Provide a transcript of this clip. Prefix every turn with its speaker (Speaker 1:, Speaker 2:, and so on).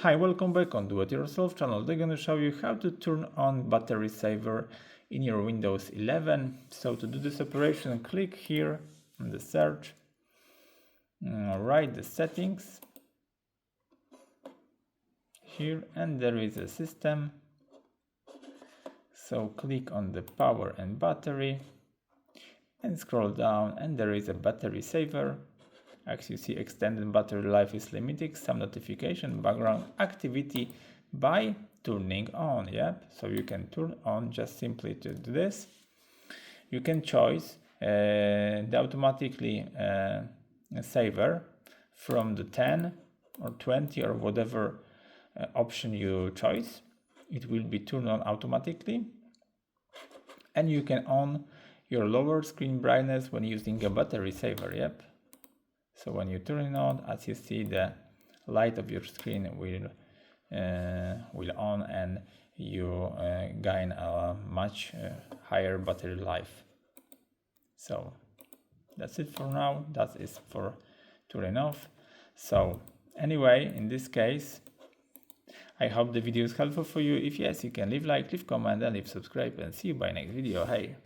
Speaker 1: Hi, welcome back on Do It Yourself channel. They're gonna show you how to turn on battery saver in your Windows 11. So to do this operation, click here on the search, write the settings here, and there is a system. So click on the power and battery and scroll down, and there is a battery saver. As you see, extended battery life is limited, some notification background activity by turning on. Yep, so you can turn on just simply to do this. You can choose the automatically saver from the 10 or 20 or whatever option you choose. It will be turned on automatically, and you can on your lower screen brightness when using a battery saver. Yep. So when you turn it on, as you see, the light of your screen will on, and you gain a much higher battery life. So that's it for now. That is for turning off. So anyway, in this case, I hope the video is helpful for you. If yes, you can leave like, leave comment, and leave subscribe, and see you by next video. Hey.